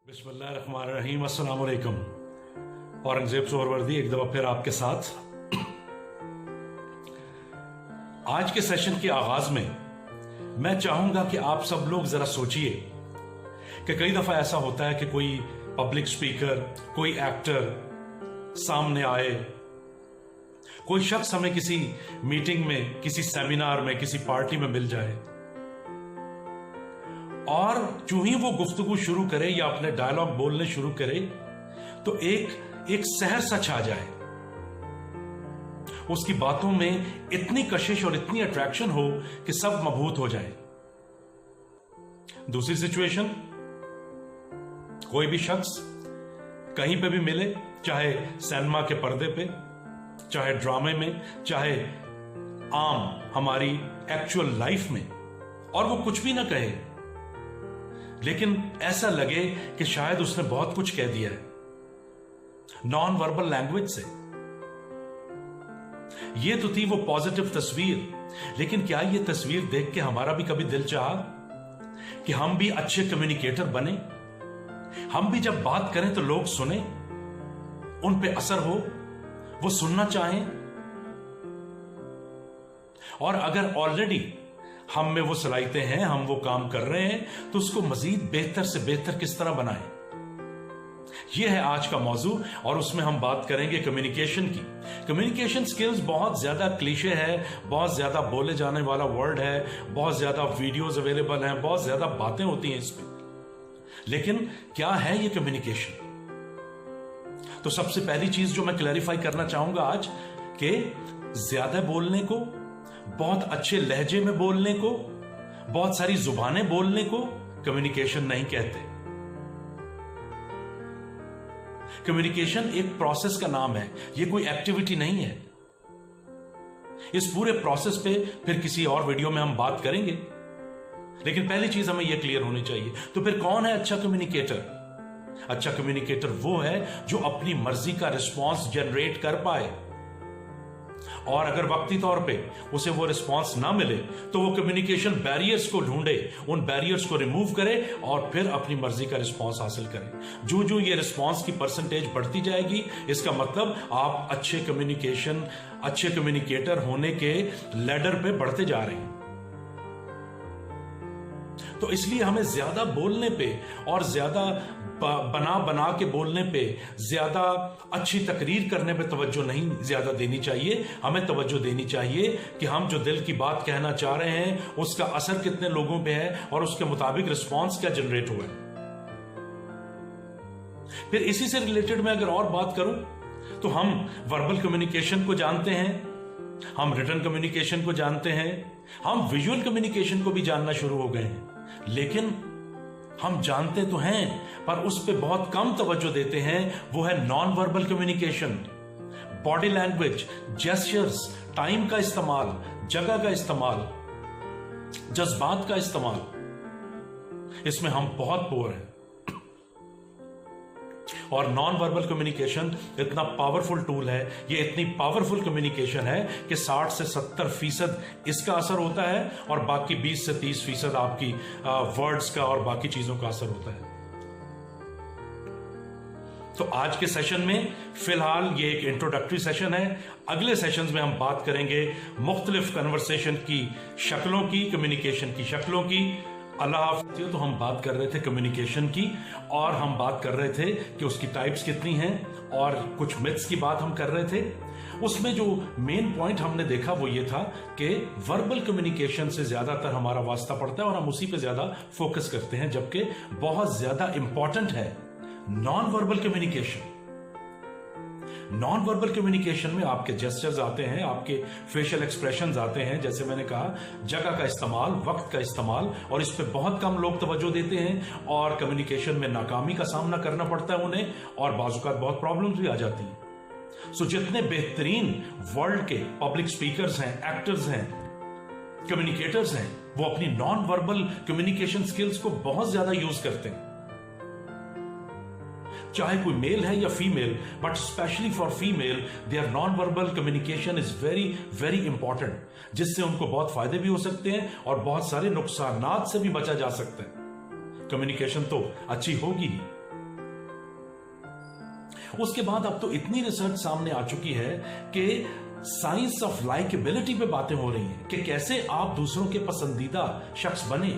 बिस्मिल्लाहिर्रहमानिर्रहीम, अस्सलाम वालेकुम। औरंगजेब सोहरवर्दी एक दफा फिर आपके साथ। आज के सेशन के आगाज में मैं चाहूंगा कि आप सब लोग जरा सोचिए कि कई दफा ऐसा होता है कि कोई पब्लिक स्पीकर, कोई एक्टर सामने आए, कोई शख्स हमें किसी मीटिंग में, किसी सेमिनार में, किसी पार्टी में मिल जाए और जो ही वो गुफ्तगू शुरू करे या अपने डायलॉग बोलने शुरू करे तो एक सहर सा छा जाए, उसकी बातों में इतनी कशिश और इतनी अट्रैक्शन हो कि सब मबहूत हो जाए। दूसरी सिचुएशन, कोई भी शख्स कहीं पे भी मिले, चाहे सिनेमा के पर्दे पे, चाहे ड्रामे में, चाहे आम हमारी एक्चुअल लाइफ में, और वो कुछ भी ना कहे लेकिन ऐसा लगे कि शायद उसने बहुत कुछ कह दिया है नॉन वर्बल लैंग्वेज से। ये तो थी वो पॉजिटिव तस्वीर, लेकिन क्या ये तस्वीर देख के हमारा भी कभी दिल चाहा कि हम भी अच्छे कम्युनिकेटर बने, हम भी जब बात करें तो लोग सुने, उन पे असर हो, वो सुनना चाहें? और अगर ऑलरेडी हम में वो सलाहियतें हैं, हम वो काम कर रहे हैं, तो उसको मजीद बेहतर से बेहतर किस तरह बनाएं? यह है आज का मौजू और उसमें हम बात करेंगे कम्युनिकेशन की। कम्युनिकेशन स्किल्स बहुत ज्यादा क्लीशे है, बहुत ज्यादा बोले जाने वाला वर्ड है, बहुत ज्यादा वीडियोस अवेलेबल हैं, बहुत ज्यादा बातें होती हैं इस पे, लेकिन क्या है ये कम्युनिकेशन? तो सबसे पहली चीज जो मैं क्लैरिफाई करना चाहूंगा आज, कि ज्यादा बोलने को, बहुत अच्छे लहजे में बोलने को, बहुत सारी जुबानें बोलने को कम्युनिकेशन नहीं कहते। कम्युनिकेशन एक प्रोसेस का नाम है, यह कोई एक्टिविटी नहीं है। इस पूरे प्रोसेस पे फिर किसी और वीडियो में हम बात करेंगे, लेकिन पहली चीज हमें यह क्लियर होनी चाहिए। तो फिर कौन है अच्छा कम्युनिकेटर? अच्छा कम्युनिकेटर वो है जो अपनी मर्जी का रिस्पॉन्स जनरेट कर पाए, और अगर वक्ती तौर पे उसे वो रिस्पांस ना मिले तो वो कम्युनिकेशन बैरियर्स को ढूंढे, उन बैरियर्स को रिमूव करे और फिर अपनी मर्जी का रिस्पांस हासिल करे। जो जो ये रिस्पांस की परसेंटेज बढ़ती जाएगी, इसका मतलब आप अच्छे कम्युनिकेटर होने के लैडर पे बढ़ते जा रहे हैं। तो इसलिए हमें ज्यादा बोलने पे और ज्यादा बना के बोलने पे, ज्यादा अच्छी तकरीर करने पे तवज्जो नहीं ज्यादा देनी चाहिए। हमें तवज्जो देनी चाहिए कि हम जो दिल की बात कहना चाह रहे हैं उसका असर कितने लोगों पे है और उसके मुताबिक रिस्पांस क्या जनरेट हुआ है। फिर इसी से रिलेटेड मैं अगर और बात करूं तो हम वर्बल कम्युनिकेशन को जानते हैं, हम रिटन कम्युनिकेशन को जानते हैं, हम विजुअल कम्युनिकेशन को भी जानना शुरू हो गए हैं, लेकिन हम जानते तो हैं पर उस पर बहुत कम तवज्जो देते हैं। वो है non verbal communication. Body language, gestures, time का इस्तेमाल, जगह का इस्तेमाल, जज्बात का इस्तेमाल, इसमें हम बहुत पुअर हैं। और नॉन वर्बल कम्युनिकेशन इतना पावरफुल टूल है, ये इतनी पावरफुल कम्युनिकेशन है कि 60 से 70% इसका असर होता है और बाकी 20 से 30% आपकी वर्ड्स का और बाकी चीजों का असर होता है। तो आज के सेशन में फिलहाल ये एक इंट्रोडक्टरी सेशन है। अगले सेशंस में हम बात करेंगे मुख्तलिफ कन्वर्सेशन की शक्लों की, कम्युनिकेशन की शक्लों की। अल्लाह हाफ़िज़। तो हम बात कर रहे थे कम्युनिकेशन की, और हम बात कर रहे थे कि उसकी टाइप्स कितनी हैं, और कुछ मिथ्स की बात हम कर रहे थे। उसमें जो मेन पॉइंट हमने देखा वो ये था कि वर्बल कम्युनिकेशन से ज्यादातर हमारा वास्ता पड़ता है और हम उसी पे ज्यादा फोकस करते हैं, जबकि बहुत ज्यादा इंपॉर्टेंट है non verbal communication. Non verbal communication में आपके जेस्चर्स आते हैं, आपके फेशियल एक्सप्रेशंस आते हैं, जैसे मैंने कहा, जगह का इस्तेमाल, वक्त का इस्तेमाल, और इस पे बहुत कम लोग तवज्जो देते हैं और कम्युनिकेशन में नाकामी का सामना करना पड़ता है उन्हें, और बाजुकात बहुत प्रॉब्लम्स भी आ जाती हैं। सो जितने बेहतरीन वर्ल्ड के पब्लिक स्पीकर्स हैं, एक्टर्स हैं, कम्युनिकेटर्स हैं, वो अपनी नॉन वर्बल कम्युनिकेशन स्किल्स को बहुत ज्यादा यूज करते हैं। चाहे कोई मेल है या female, but specially for female there non verbal communication is very very important, जिससे उनको बहुत फायदे भी हो सकते हैं और बहुत सारे नुकसानात से भी बचा जा सकता है। कम्युनिकेशन तो अच्छी होगी ही, उसके बाद अब तो इतनी रिसर्च सामने आ चुकी है कि साइंस ऑफ लाइकेबिलिटी पे बातें हो रही हैं कि कैसे आप दूसरों के पसंदीदा शख्स बने।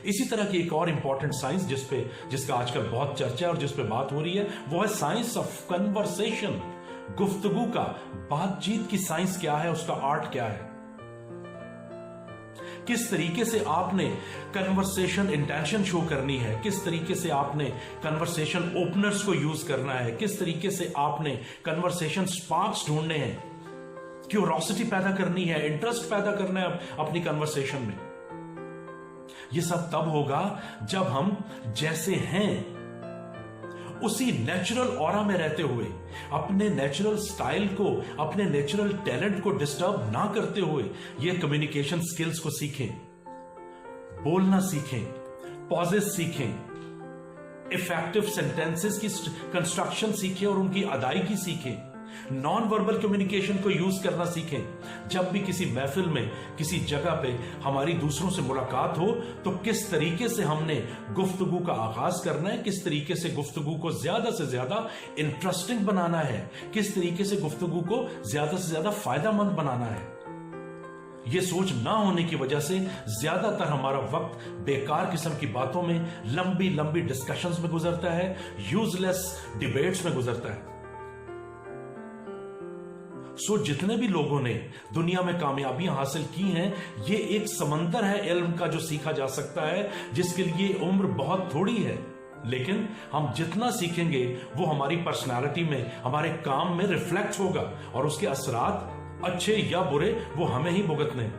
इसी तरह की एक और इंपॉर्टेंट साइंस जिसका आजकल बहुत चर्चा है और जिस पे बात हो रही है, वो है साइंस ऑफ कन्वर्सेशन, गुफ्तगू का। बातचीत की साइंस क्या है, उसका आर्ट क्या है, किस तरीके से आपने कन्वर्सेशन इंटेंशन शो करनी है, किस तरीके से आपने कन्वर्सेशन ओपनर्स को यूज करना है, किस तरीके से आपने कन्वर्सेशन स्पार्क्स ढूंढने हैं, क्यूरोसिटी पैदा करनी है, इंटरेस्ट पैदा करना है अपनी कन्वर्सेशन में। यह सब तब होगा जब हम जैसे हैं उसी नेचुरल ऑरा में रहते हुए, अपने नेचुरल स्टाइल को, अपने नेचुरल टैलेंट को डिस्टर्ब ना करते हुए ये कम्युनिकेशन स्किल्स को सीखें, बोलना सीखें, पॉजेस सीखें, इफेक्टिव सेंटेंसेस की कंस्ट्रक्शन सीखें और उनकी अदायगी सीखें, नॉन वर्बल कम्युनिकेशन को यूज करना सीखें। जब भी किसी महफिल में, किसी जगह पे हमारी दूसरों से मुलाकात हो तो किस तरीके से हमने गुफ्तगू का आगाज करना है, किस तरीके से गुफ्तगू को ज्यादा से ज्यादा इंटरेस्टिंग बनाना है, किस तरीके से गुफ्तगू को ज्यादा से ज्यादा फायदेमंद बनाना है। यह सोच ना होने की वजह से ज्यादातर हमारा वक्त बेकार किस्म की बातों में, लंबी लंबी डिस्कशंस में गुजरता है, यूजलेस डिबेट्स में गुजरता है। जितने भी लोगों ने दुनिया में कामयाबियां हासिल की हैं, ये एक समंदर है इल्म का जो सीखा जा सकता है, जिसके लिए उम्र बहुत थोड़ी है। लेकिन हम जितना सीखेंगे वो हमारी पर्सनालिटी में, हमारे काम में रिफ्लेक्ट होगा और उसके असरात अच्छे या बुरे वो हमें ही भुगतने।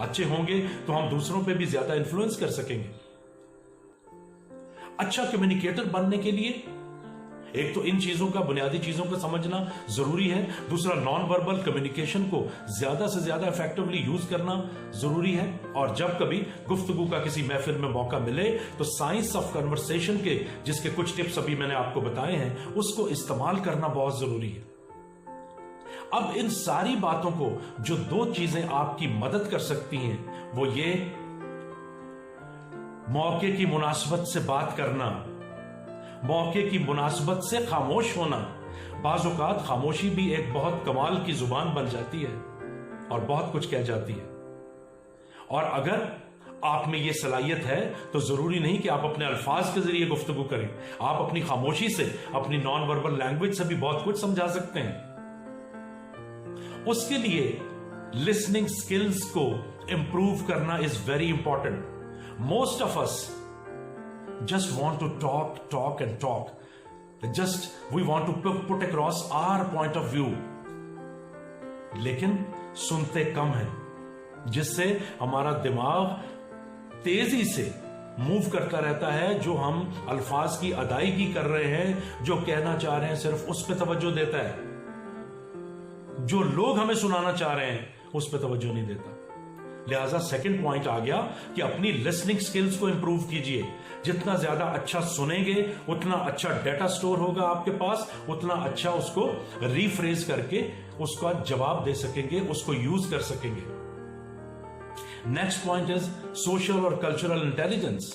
अच्छे होंगे तो हम दूसरों पे भी ज्यादा इन्फ्लुएंस कर सकेंगे। अच्छा कम्युनिकेटर बनने के लिए एक तो इन चीजों का, बुनियादी चीजों को समझना जरूरी है। दूसरा, नॉन वर्बल कम्युनिकेशन को ज्यादा से ज्यादा इफेक्टिवली यूज करना जरूरी है। और जब कभी गुफ्तगू का किसी महफिल में मौका मिले तो साइंस ऑफ कन्वर्सेशन के, जिसके कुछ टिप्स अभी मैंने आपको बताए हैं, उसको इस्तेमाल करना बहुत जरूरी है। अब इन सारी बातों को जो दो चीजें आपकी मदद कर सकती हैं वो ये, मौके की मुनासबत से बात करना, मौके की मुनासबत से खामोश होना। बाज़ औक़ात खामोशी भी एक बहुत कमाल की जुबान बन जाती है और बहुत कुछ कह जाती है। और अगर आप में यह सलाहियत है तो जरूरी नहीं कि आप अपने अल्फाज के जरिए गुफ्तगू करें, आप अपनी खामोशी से, अपनी नॉन वर्बल लैंग्वेज से भी बहुत कुछ समझा सकते हैं। उसके लिए लिसनिंग स्किल्स को इंप्रूव करना is very important. Most of us just want to talk and talk. We want to put across our point of view. लेकिन सुनते कम है, जिससे हमारा दिमाग तेजी से मूव करता रहता है। जो हम अल्फाज की अदायगी कर रहे हैं, जो कहना चाह रहे हैं, सिर्फ उस पर तवज्जो देता है। जो लोग हमें सुनाना चाह रहे हैं उस पर तवज्जो नहीं देता। लिहाजा सेकंड पॉइंट आ गया कि अपनी लिसनिंग स्किल्स को इंप्रूव कीजिए। जितना ज्यादा अच्छा सुनेंगे उतना अच्छा डेटा स्टोर होगा आपके पास, उतना अच्छा उसको रीफ्रेज करके उसका जवाब दे सकेंगे, उसको यूज कर सकेंगे। नेक्स्ट पॉइंट इज सोशल और कल्चरल इंटेलिजेंस।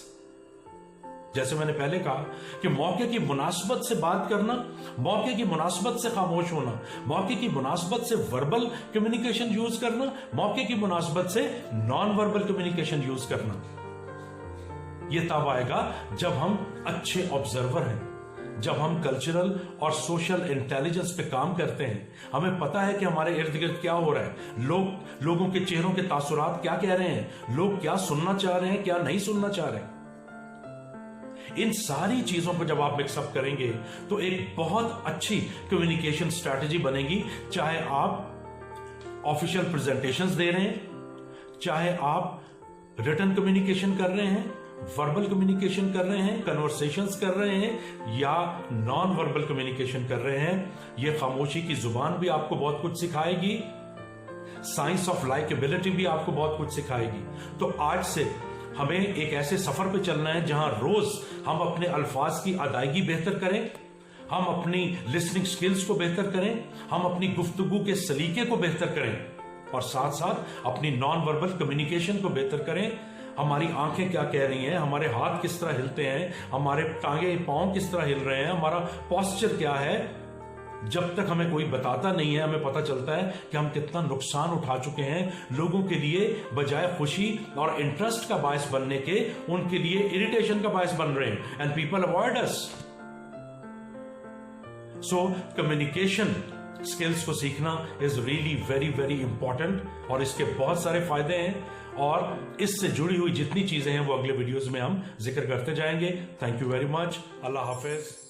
जैसे मैंने पहले कहा कि मौके की मुनासबत से बात करना, मौके की मुनासबत से खामोश होना, मौके की मुनासबत से वर्बल कम्युनिकेशन यूज करना, मौके की मुनासबत से नॉन वर्बल कम्युनिकेशन यूज करना। यह तब आएगा जब हम अच्छे ऑब्जर्वर हैं, जब हम कल्चरल और सोशल इंटेलिजेंस पे काम करते हैं। हमें पता है कि हमारे इर्द गिर्द क्या हो रहा है, लोगों के चेहरों के तासुरात क्या कह रहे हैं, लोग क्या सुनना चाह रहे हैं, क्या नहीं सुनना चाह रहे हैं। इन सारी चीजों को जब आप मिक्सअप करेंगे तो एक बहुत अच्छी कम्युनिकेशन स्ट्रैटेजी बनेगी। चाहे आप ऑफिशियल प्रेजेंटेशंस दे रहे हैं, चाहे आप रिटन कम्युनिकेशन कर रहे हैं, वर्बल कम्युनिकेशन कर रहे हैं, कन्वर्सेशंस कर रहे हैं, या नॉन वर्बल कम्युनिकेशन कर रहे हैं। यह खामोशी की जुबान भी आपको बहुत कुछ सिखाएगी, साइंस ऑफ लाइकेबिलिटी भी आपको बहुत कुछ सिखाएगी। तो आज से हमें एक ऐसे सफर पे चलना है जहां रोज हम अपने अल्फाज की अदायगी बेहतर करें, हम अपनी लिसनिंग स्किल्स को बेहतर करें, हम अपनी गुफ्तगू के सलीके को बेहतर करें और साथ साथ अपनी नॉन वर्बल कम्युनिकेशन को बेहतर करें। हमारी आंखें क्या कह रही हैं, हमारे हाथ किस तरह हिलते हैं, हमारे टांगे पांव किस तरह हिल रहे हैं, हमारा पोस्चर क्या है, जब तक हमें कोई बताता नहीं है हमें पता चलता है कि हम कितना नुकसान उठा चुके हैं लोगों के लिए। बजाय खुशी और इंटरेस्ट का बायस बनने के, उनके लिए इरिटेशन का बायस बन रहे हैं, and people avoid us. So communication skills को सीखना is really very very important, और इसके बहुत सारे फायदे हैं, और इससे जुड़ी हुई जितनी चीजें हैं वो अगले वीडियोस में हम जिक्र करते जाएंगे। Thank you very much. Allah Hafiz.